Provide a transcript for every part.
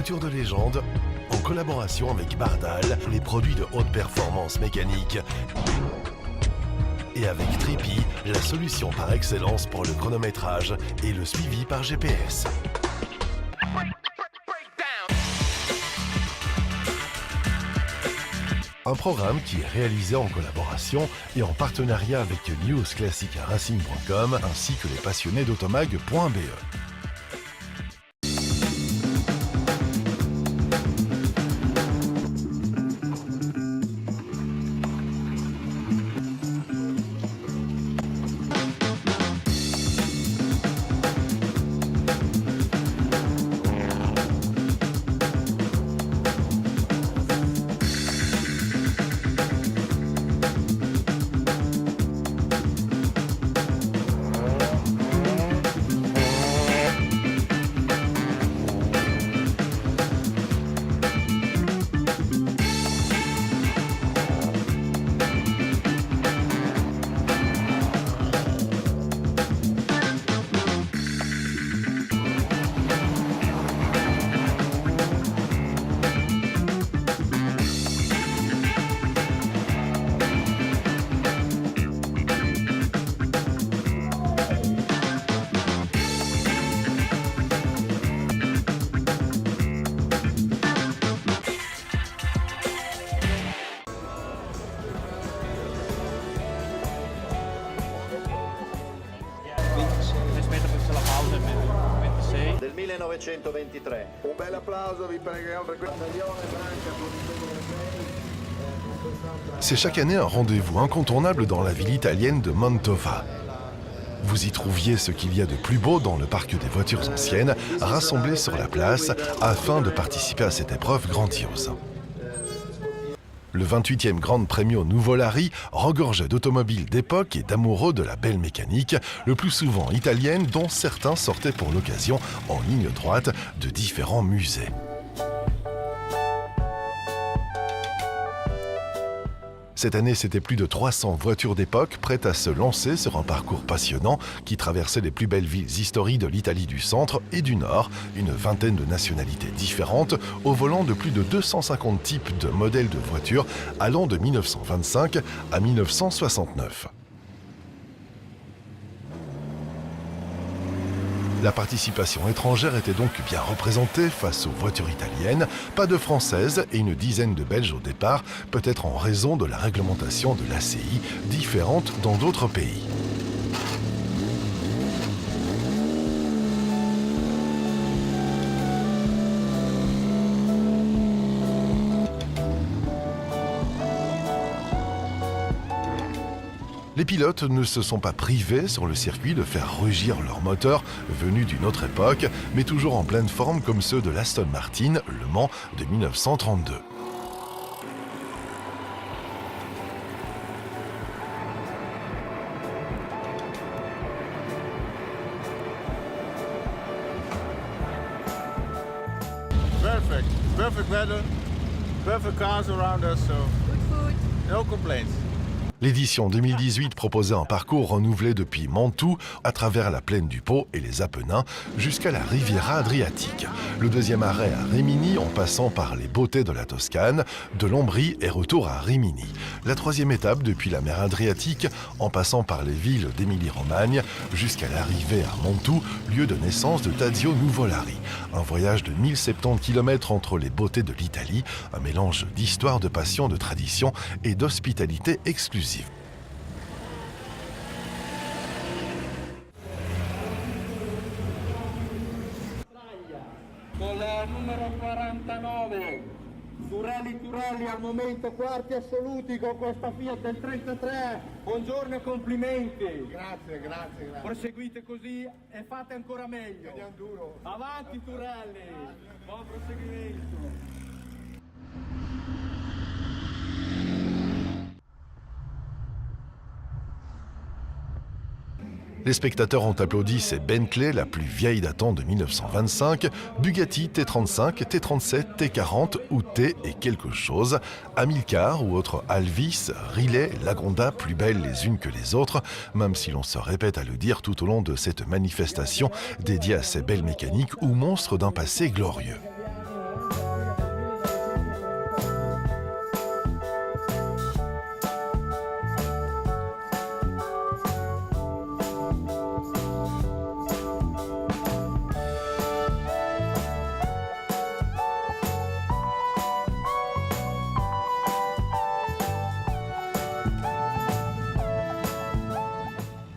voitures de légende, en collaboration avec Bardal, les produits de haute performance mécanique, et avec Trippy, la solution par excellence pour le chronométrage et le suivi par GPS. Un programme qui est réalisé en collaboration et en partenariat avec newsclassicracing.com ainsi que les passionnés d'automag.be. Del 1923. Un bel applauso, vi pregherò per questa Lione Branca. C'est chaque année un rendez-vous incontournable dans la ville italienne de Mantova. Vous y trouviez ce qu'il y a de plus beau dans le parc des voitures anciennes, rassemblées sur la place afin de participer à cette épreuve grandiose. Le 28e Grand Premio Nuvolari regorgeait d'automobiles d'époque et d'amoureux de la belle mécanique, le plus souvent italienne, dont certains sortaient pour l'occasion en ligne droite de différents musées. Cette année, c'était plus de 300 voitures d'époque prêtes à se lancer sur un parcours passionnant qui traversait les plus belles villes historiques de l'Italie du centre et du nord, une vingtaine de nationalités différentes, au volant de plus de 250 types de modèles de voitures allant de 1925 à 1969. La participation étrangère était donc bien représentée face aux voitures italiennes, pas de françaises et une dizaine de Belges au départ, peut-être en raison de la réglementation de l'ACI, différente dans d'autres pays. Les pilotes ne se sont pas privés sur le circuit de faire rugir leurs moteurs venus d'une autre époque, mais toujours en pleine forme comme ceux de l'Aston Martin Le Mans de 1932. Perfect weather, perfect cars around us, so no complaints. L'édition 2018 proposait un parcours renouvelé depuis Mantoue, à travers la plaine du Pô et les Apennins, jusqu'à la Riviera Adriatique. Le deuxième arrêt à Rimini, en passant par les beautés de la Toscane, de l'Ombrie et retour à Rimini. La troisième étape depuis la mer Adriatique, en passant par les villes d'Émilie-Romagne, jusqu'à l'arrivée à Mantoue, lieu de naissance de Tadzio Nuvolari. Un voyage de 1070 km entre les beautés de l'Italie, un mélange d'histoire, de passion, de tradition et d'hospitalité exclusive. Con la numero 49, Turelli al momento quarti assoluti con questa Fiat del 33. Buongiorno e complimenti. Grazie. Proseguite così e fate ancora meglio. Avanti Turelli, buon proseguimento. Les spectateurs ont applaudi ces Bentley, la plus vieille datant de 1925, Bugatti T35, T37, T40 ou T et quelque chose, Amilcar ou autres Alvis, Riley, Lagonda, plus belles les unes que les autres, même si l'on se répète à le dire tout au long de cette manifestation dédiée à ces belles mécaniques ou monstres d'un passé glorieux.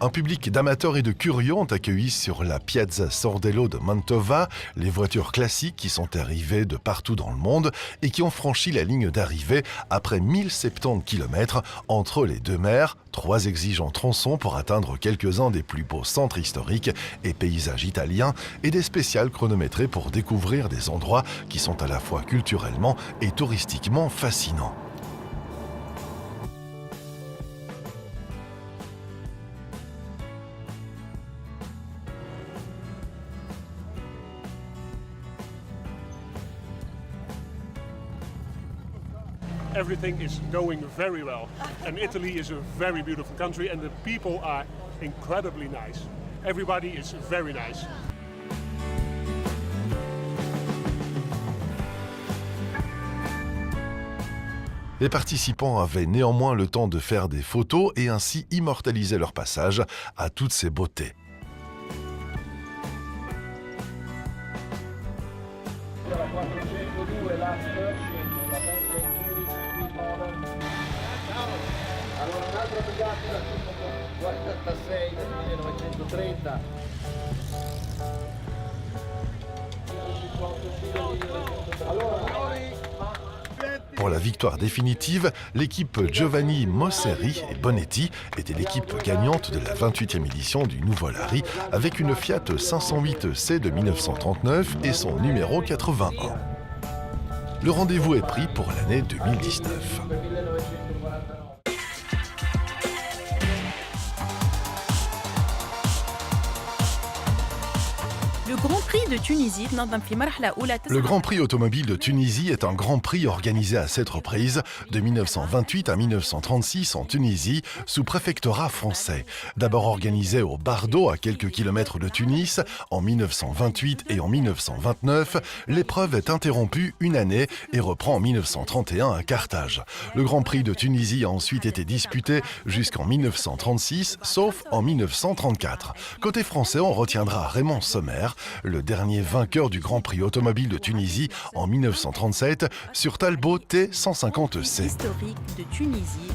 Un public d'amateurs et de curieux ont accueilli sur la Piazza Sordello de Mantova les voitures classiques qui sont arrivées de partout dans le monde et qui ont franchi la ligne d'arrivée après 1070 km entre les deux mers, 3 exigeants tronçons pour atteindre quelques-uns des plus beaux centres historiques et paysages italiens et des spéciales chronométrées pour découvrir des endroits qui sont à la fois culturellement et touristiquement fascinants. Everything is going very well. And Italy is a very beautiful country and the people are incredibly nice. Everybody is very nice. Les participants avaient néanmoins le temps de faire des photos et ainsi immortaliser leur passage à toutes ces beautés. Pour la victoire définitive, l'équipe Giovanni Mosseri et Bonetti était l'équipe gagnante de la 28e édition du Nuvolari avec une Fiat 508C de 1939 et son numéro 81. Le rendez-vous est pris pour l'année 2019. Le Grand Prix automobile de Tunisie est un Grand Prix organisé à 7 reprises, de 1928 à 1936 en Tunisie, sous préfectorat français. D'abord organisé au Bardo, à quelques kilomètres de Tunis, en 1928 et en 1929, l'épreuve est interrompue une année et reprend en 1931 à Carthage. Le Grand Prix de Tunisie a ensuite été disputé jusqu'en 1936, sauf en 1934. Côté français, on retiendra Raymond Sommer, le dernier vainqueur du Grand Prix automobile de Tunisie en 1937 sur Talbot T150C. Historique de Tunisie.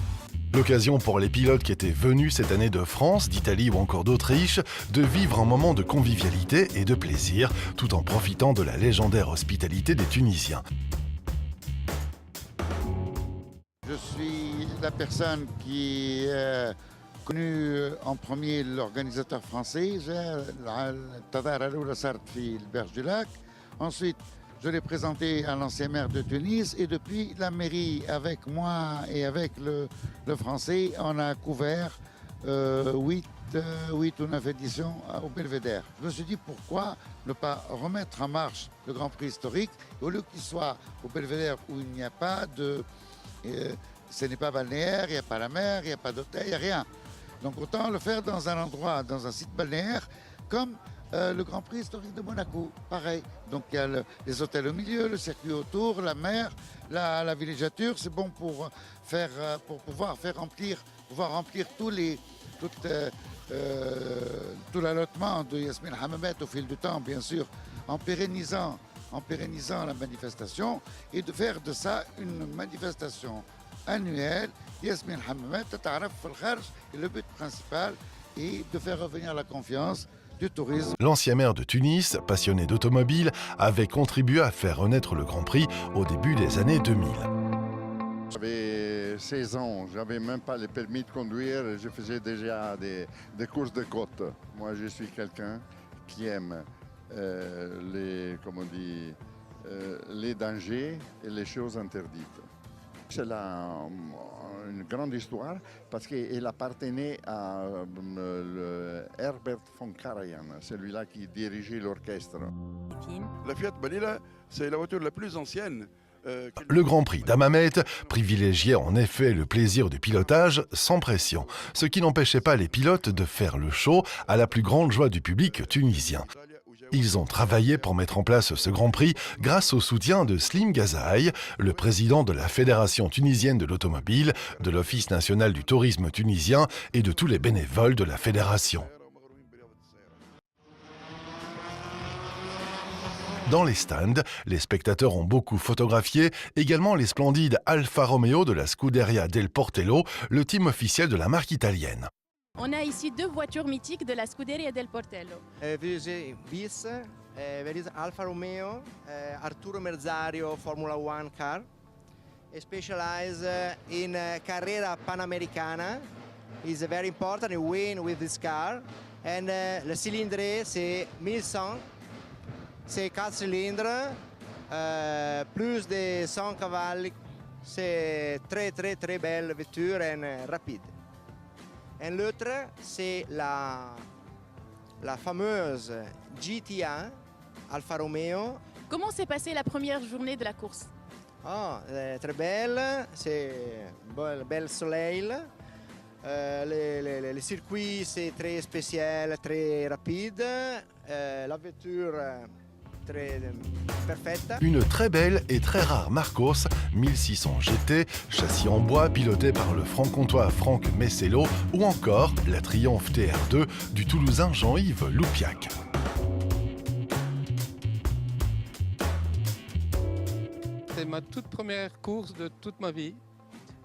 L'occasion pour les pilotes qui étaient venus cette année de France, d'Italie ou encore d'Autriche de vivre un moment de convivialité et de plaisir tout en profitant de la légendaire hospitalité des Tunisiens. Je suis la personne qui connu en premier l'organisateur français, Tadar Aloula Sart fi le Berge du Lac. Ensuite, je l'ai présenté à l'ancien maire de Tunis et depuis la mairie, avec moi et avec le français, on a couvert 8 ou 9 éditions au Belvédère. Je me suis dit pourquoi ne pas remettre en marche le Grand Prix historique au lieu qu'il soit au Belvédère où il n'y a pas de... ce n'est pas balnéaire, il n'y a pas la mer, il n'y a pas d'hôtel, il n'y a rien. Donc autant le faire dans un endroit, dans un site balnéaire, comme le Grand Prix historique de Monaco, pareil. Donc il y a les hôtels au milieu, le circuit autour, la mer, la villégiature, c'est bon pour pouvoir remplir tout l'allottement de Yasmine Hammamet au fil du temps, bien sûr, en pérennisant la manifestation et de faire de ça une manifestation annuelle. Yasmine Hammamet, et le but principal est de faire revenir la confiance du tourisme. L'ancien maire de Tunis, passionné d'automobile, avait contribué à faire renaître le Grand Prix au début des années 2000. J'avais 16 ans, j'avais même pas le permis de conduire, je faisais déjà des courses de côte. Moi, je suis quelqu'un qui aime les dangers et les choses interdites. C'est une grande histoire parce qu'elle appartenait à Herbert von Karajan, celui-là qui dirigeait l'orchestre. La Fiat Balila, c'est la voiture la plus ancienne. Le Grand Prix d'Hammamet privilégiait en effet le plaisir du pilotage sans pression, ce qui n'empêchait pas les pilotes de faire le show à la plus grande joie du public tunisien. Ils ont travaillé pour mettre en place ce Grand Prix grâce au soutien de Slim Gazaï, le président de la Fédération tunisienne de l'automobile, de l'Office national du tourisme tunisien et de tous les bénévoles de la fédération. Dans les stands, les spectateurs ont beaucoup photographié également les splendides Alfa Romeo de la Scuderia del Portello, le team officiel de la marque italienne. On a ici 2 voitures mythiques de la Scuderia del Portello. This there is Alfa Romeo, Arturo Merzario Formula One car. Specialized in Carrera Panamericana. Is very important to win with this car. And le cylindre c'est 1100. C'est 4 cylindres, plus de 100 cavalli. C'est très belle voiture et rapide. Et l'autre, c'est la fameuse GT1 Alfa Romeo. Comment s'est passée la première journée de la course? Très belle, c'est bel soleil. Le circuit, c'est très spécial, très rapide. La voiture, très parfaite. Une très belle et très rare Marcos 1600 GT, châssis en bois piloté par le franc-comtois Franck Messello ou encore la Triumph TR2 du Toulousain Jean-Yves Loupiac. C'est ma toute première course de toute ma vie.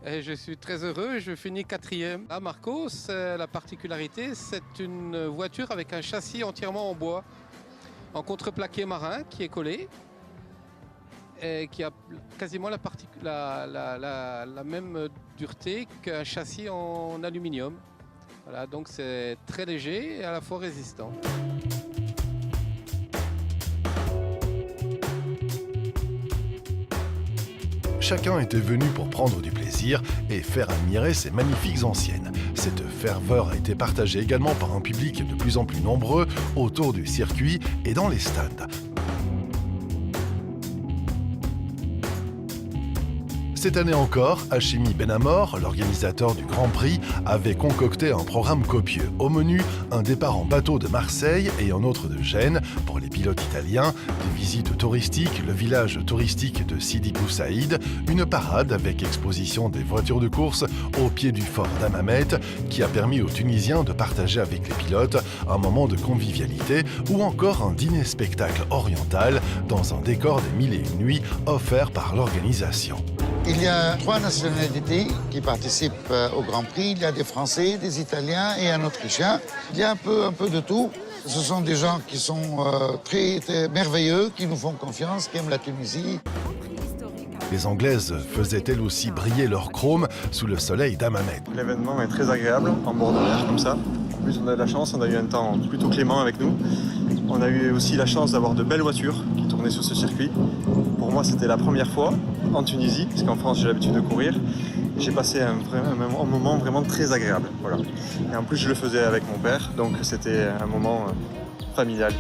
Et je suis très heureux, je finis 4e. La Marcos, la particularité, c'est une voiture avec un châssis entièrement en bois, en contreplaqué marin qui est collé et qui a quasiment la même dureté qu'un châssis en aluminium. Voilà, donc c'est très léger et à la fois résistant. Chacun était venu pour prendre du plaisir et faire admirer ces magnifiques anciennes. Cette ferveur a été partagée également par un public de plus en plus nombreux autour du circuit et dans les stades. Cette année encore, Hachimi Benamor, l'organisateur du Grand Prix, avait concocté un programme copieux. Au menu, un départ en bateau de Marseille et un autre de Gênes pour les pilotes italiens, des visites touristiques, le village touristique de Sidi Bou Saïd, une parade avec exposition des voitures de course au pied du fort d'Hammamet qui a permis aux Tunisiens de partager avec les pilotes un moment de convivialité ou encore un dîner-spectacle oriental dans un décor des 1001 nuits offert par l'organisation. Il y a 3 nationalités qui participent au Grand Prix. Il y a des Français, des Italiens et un Autrichien. Il y a un peu de tout. Ce sont des gens qui sont très merveilleux, qui nous font confiance, qui aiment la Tunisie. Les Anglaises faisaient elles aussi briller leur chrome sous le soleil d'Hammamet. L'événement est très agréable en bord de mer comme ça. En plus, on a de la chance, on a eu un temps plutôt clément avec nous. On a eu aussi la chance d'avoir de belles voitures qui tournaient sur ce circuit. Pour moi, c'était la première fois en Tunisie, parce qu'en France, j'ai l'habitude de courir. J'ai passé un moment vraiment très agréable. Voilà. Et en plus, je le faisais avec mon père, donc c'était un moment familial.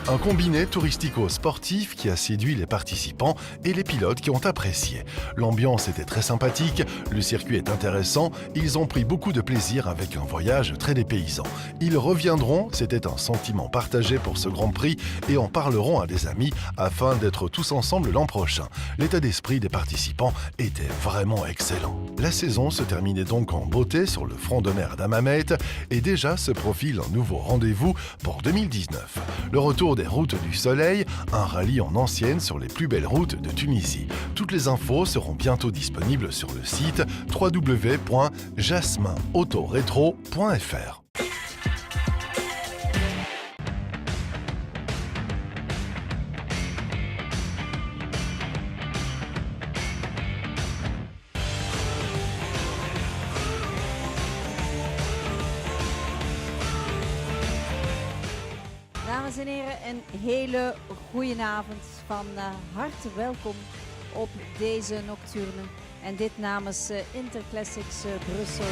Un combiné touristico-sportif qui a séduit les participants et les pilotes qui ont apprécié. L'ambiance était très sympathique, le circuit est intéressant, ils ont pris beaucoup de plaisir avec un voyage très dépaysant. Ils reviendront, c'était un sentiment partagé pour ce Grand Prix et en parleront à des amis afin d'être tous ensemble l'an prochain. L'état d'esprit des participants était vraiment excellent. La saison se terminait donc en beauté sur le front de mer d'Hammamet et déjà se profile un nouveau rendez-vous pour 2019. Le retour des routes du soleil, un rallye en ancienne sur les plus belles routes de Tunisie. Toutes les infos seront bientôt disponibles sur le site www.jasminautoretro.fr. Dames en heren, een hele goede avond. Van harte welkom op deze nocturne. En dit namens Interclassics Brussel.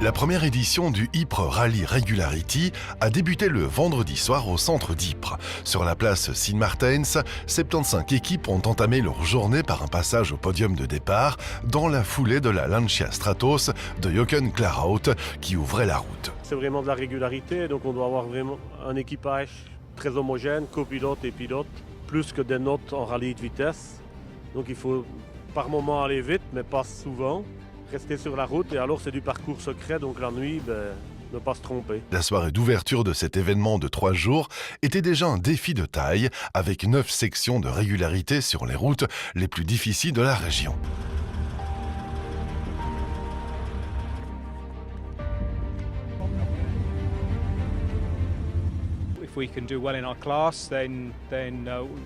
La première édition du Ypres Rally Regularity a débuté le vendredi soir au centre d'Ypres. Sur la place Sint-Maartens, 75 équipes ont entamé leur journée par un passage au podium de départ dans la foulée de la Lancia Stratos de Jochen Claraut qui ouvrait la route. C'est vraiment de la régularité, donc on doit avoir vraiment un équipage très homogène, copilote et pilote, plus que des notes en rallye de vitesse. Donc il faut par moment aller vite, mais pas souvent. Rester sur la route et alors c'est du parcours secret, donc la nuit, ne pas se tromper. La soirée d'ouverture de cet événement de 3 jours était déjà un défi de taille avec 9 sections de régularité sur les routes les plus difficiles de la région. If we can do well in our class, then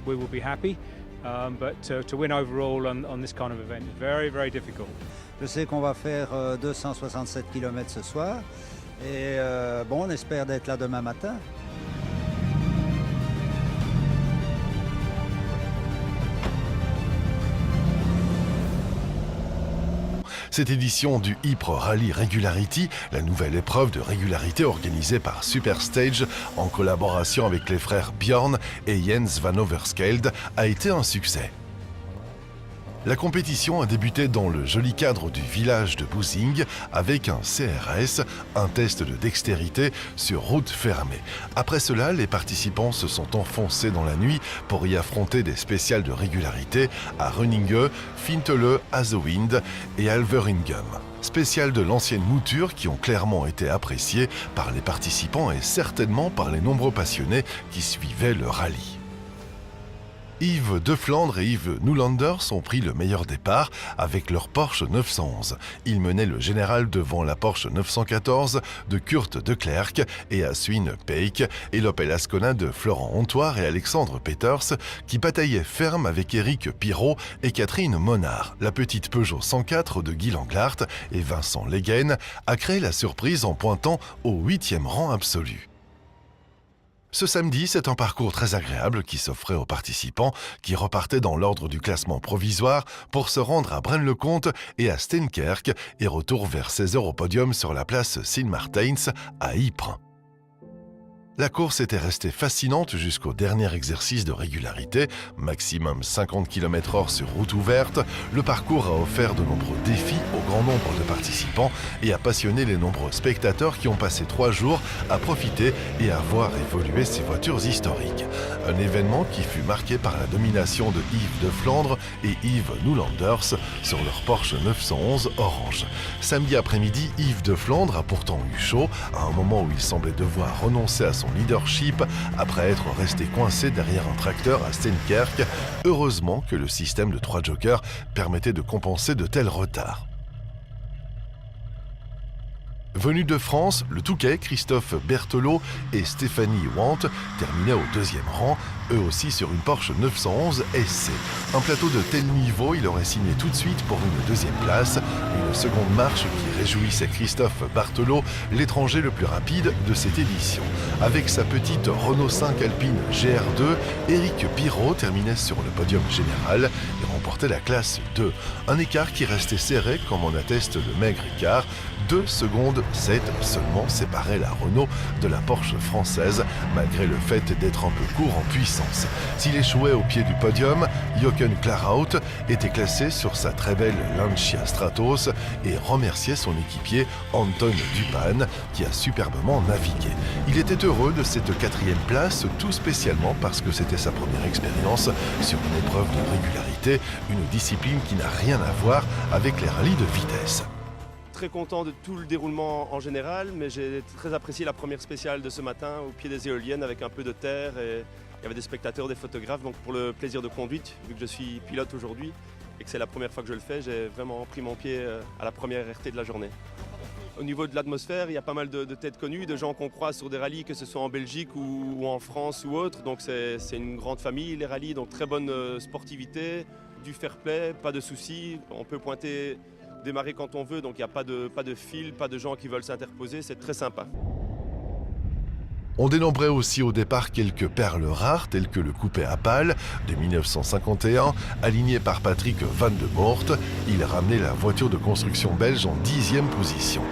we will be happy. But to win overall on this kind of event is very, very difficult. Je sais qu'on va faire 267 km ce soir et on espère d'être là demain matin. Cette édition du Ypres Rally Regularity, la nouvelle épreuve de régularité organisée par Superstage en collaboration avec les frères Björn et Jens Van Overskelde, a été un succès. La compétition a débuté dans le joli cadre du village de Boezing avec un CRS, un test de dextérité sur route fermée. Après cela, les participants se sont enfoncés dans la nuit pour y affronter des spéciales de régularité à Runninge, Fintele, Azowind et Alveringum. Spéciales de l'ancienne mouture qui ont clairement été appréciées par les participants et certainement par les nombreux passionnés qui suivaient le rallye. Yves De Flandre et Yves Nulanders ont pris le meilleur départ avec leur Porsche 911. Ils menaient le général devant la Porsche 914 de Kurt De Klerk et Aswin Peik et l'Opel Ascona de Florent Hontoir et Alexandre Peters qui bataillaient ferme avec Éric Pirot et Catherine Monard. La petite Peugeot 104 de Guy Langlart et Vincent Leguen a créé la surprise en pointant au 8e rang absolu. Ce samedi, c'est un parcours très agréable qui s'offrait aux participants qui repartaient dans l'ordre du classement provisoire pour se rendre à Braine-le-Comte et à Steenkerk et retour vers 16h au podium sur la place Sint-Maartens à Ypres. La course était restée fascinante jusqu'au dernier exercice de régularité, maximum 50 km/h sur route ouverte. Le parcours a offert de nombreux défis au grand nombre de participants et a passionné les nombreux spectateurs qui ont passé 3 jours à profiter et à voir évoluer ces voitures historiques. Un événement qui fut marqué par la domination de Yves De Flandre et Yves Nulanders sur leur Porsche 911 orange. Samedi après-midi, Yves De Flandre a pourtant eu chaud à un moment où il semblait devoir renoncer à son leadership après être resté coincé derrière un tracteur à Steenkerk. Heureusement que le système de 3 jokers permettait de compenser de tels retards. Venus de France, le Touquet, Christophe Berthelot et Stéphanie Want terminaient au 2e rang, eux aussi sur une Porsche 911 SC. Un plateau de tel niveau, il aurait signé tout de suite pour une 2e place. Une seconde marche qui réjouissait Christophe Berthelot, l'étranger le plus rapide de cette édition. Avec sa petite Renault 5 Alpine GR2, Éric Pirot terminait sur le podium général et remportait la classe 2. Un écart qui restait serré comme en atteste le maigre écart. 2 secondes 7 seulement séparaient la Renault de la Porsche française, malgré le fait d'être un peu court en puissance. S'il échouait au pied du podium, Jochen Claraut était classé sur sa très belle Lancia Stratos et remerciait son équipier Anton Dupan, qui a superbement navigué. Il était heureux de cette 4e place, tout spécialement parce que c'était sa première expérience sur une épreuve de régularité, une discipline qui n'a rien à voir avec les rallyes de vitesse. Très content de tout le déroulement en général, mais j'ai très apprécié la première spéciale de ce matin au pied des éoliennes avec un peu de terre et il y avait des spectateurs, des photographes, donc pour le plaisir de conduite, vu que je suis pilote aujourd'hui et que c'est la première fois que je le fais, j'ai vraiment pris mon pied à la première RT de la journée. Au niveau de l'atmosphère, il y a pas mal de têtes connues, de gens qu'on croise sur des rallyes, que ce soit en Belgique ou en France ou autre, donc c'est une grande famille les rallyes, donc très bonne sportivité, du fair play, pas de soucis, on peut pointer, démarrer quand on veut, donc il n'y a pas de fil, pas de gens qui veulent s'interposer, c'est très sympa. On dénombrait aussi au départ quelques perles rares telles que le coupé à pales de 1951, aligné par Patrick Van de Moort. Il ramenait la voiture de construction belge en 10e position.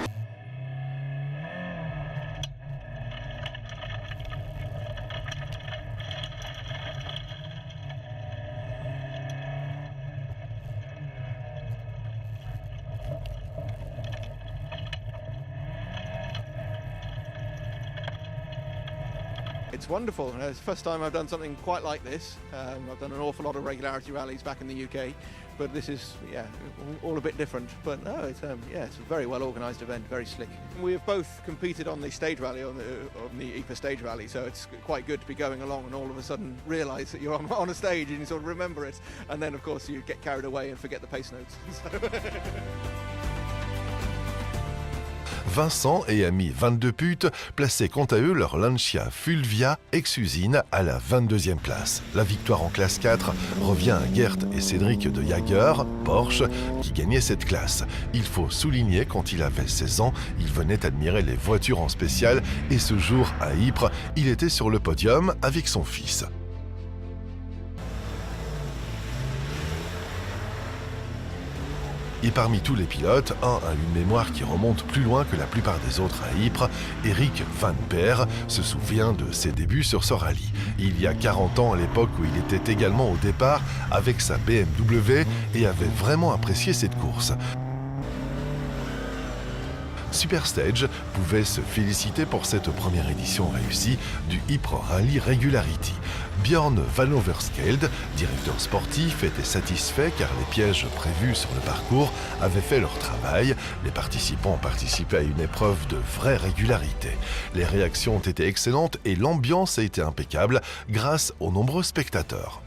it's wonderful. It's the first time I've done something quite like this. I've done an awful lot of regularity rallies back in the UK, but this is, all a bit different. But no, it's a very well organised event, very slick. We have both competed on the stage rally, on the IPA stage rally, so it's quite good to be going along and all of a sudden realise that you're on a stage and you sort of remember it, and then of course you get carried away and forget the pace notes. Vincent et Ami 22 putes plaçaient quant à eux leur Lancia Fulvia ex-usine à la 22e place. La victoire en classe 4 revient à Gert et Cédric de Jager, Porsche, qui gagnaient cette classe. Il faut souligner, quand il avait 16 ans, il venait admirer les voitures en spécial et ce jour, à Ypres, il était sur le podium avec son fils. Et parmi tous les pilotes, un a une mémoire qui remonte plus loin que la plupart des autres à Ypres. Eric Van Peer se souvient de ses débuts sur ce rallye. Il y a 40 ans, à l'époque où il était également au départ avec sa BMW et avait vraiment apprécié cette course. Superstage pouvait se féliciter pour cette première édition réussie du Ypres Rally Regularity. Björn Van Overskeld, directeur sportif, était satisfait car les pièges prévus sur le parcours avaient fait leur travail. Les participants participaient à une épreuve de vraie régularité. Les réactions ont été excellentes et l'ambiance a été impeccable grâce aux nombreux spectateurs.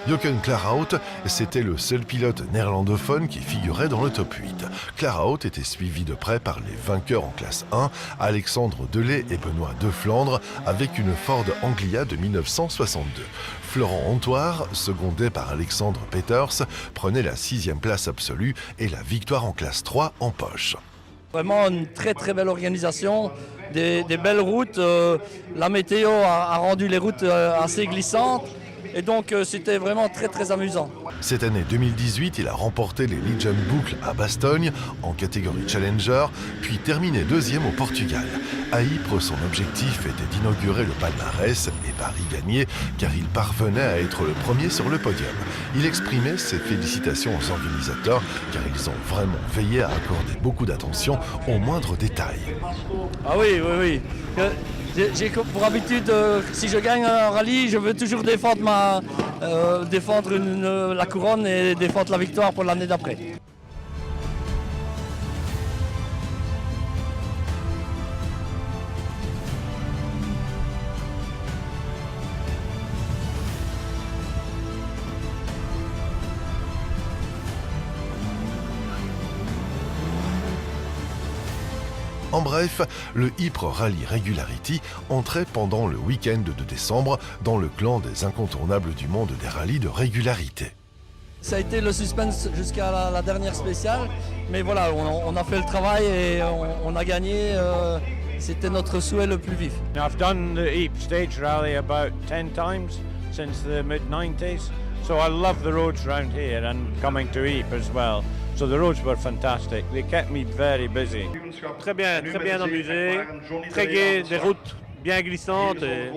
Jochen Claerhaut, c'était le seul pilote néerlandophone qui figurait dans le top 8. Claerhaut était suivi de près par les vainqueurs en classe 1, Alexandre Delay et Benoît De Flandre, avec une Ford Anglia de 1962. Florent Antoire, secondé par Alexandre Peters, prenait la 6e place absolue et la victoire en classe 3 en poche. Vraiment une très très belle organisation, des belles routes. La météo a rendu les routes assez glissantes. Et donc c'était vraiment très très amusant. Cette année 2018, il a remporté les Legion Boucles à Bastogne en catégorie Challenger, puis terminé 2e au Portugal. À Ypres, son objectif était d'inaugurer le palmarès et par y gagner, car il parvenait à être le premier sur le podium. Il exprimait ses félicitations aux organisateurs, car ils ont vraiment veillé à accorder beaucoup d'attention aux moindres détails. Ah oui. J'ai pour habitude, si je gagne un rallye, je veux toujours défendre la couronne et défendre la victoire pour l'année d'après. En bref, le Ypres Rally Regularity entrait pendant le week-end de décembre dans le clan des incontournables du monde des rallyes de régularité. Ça a été le suspense jusqu'à la dernière spéciale, mais voilà, on a fait le travail et on a gagné. C'était notre souhait le plus vif. I've done the Ypres Stage Rally about 10 times since the mid-90s, so I love the roads around here and coming to Ypres as well. So the roads were fantastic. They kept me very busy. Très bien amusé, très gai, des routes bien glissantes et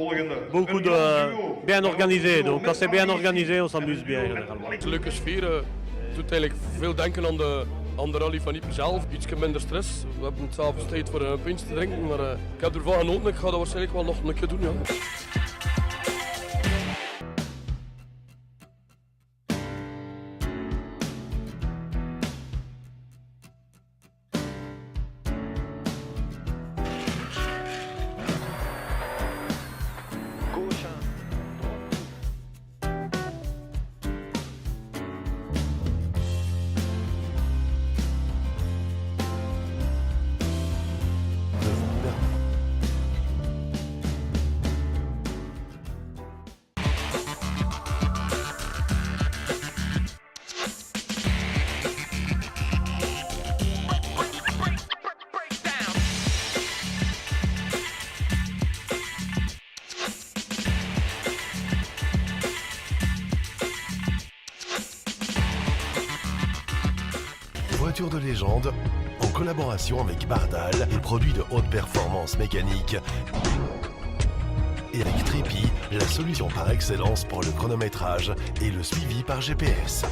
beaucoup de bien organisées. Donc quand c'est bien organisé, on s'amuse bien généralement. Het is een leuke sfeer. Het doet eigenlijk veel denken aan de rally van Ypres zelf. Iets minder stress. We hebben s'avonds tijd voor een pintje te drinken, maar ik heb ervan genoten. Ik ga dat waarschijnlijk wel nog een keer doen. Ja. Voiture de légende, en collaboration avec Bardal, et produits de haute performance mécanique. Et avec Tripi, la solution par excellence pour le chronométrage et le suivi par GPS.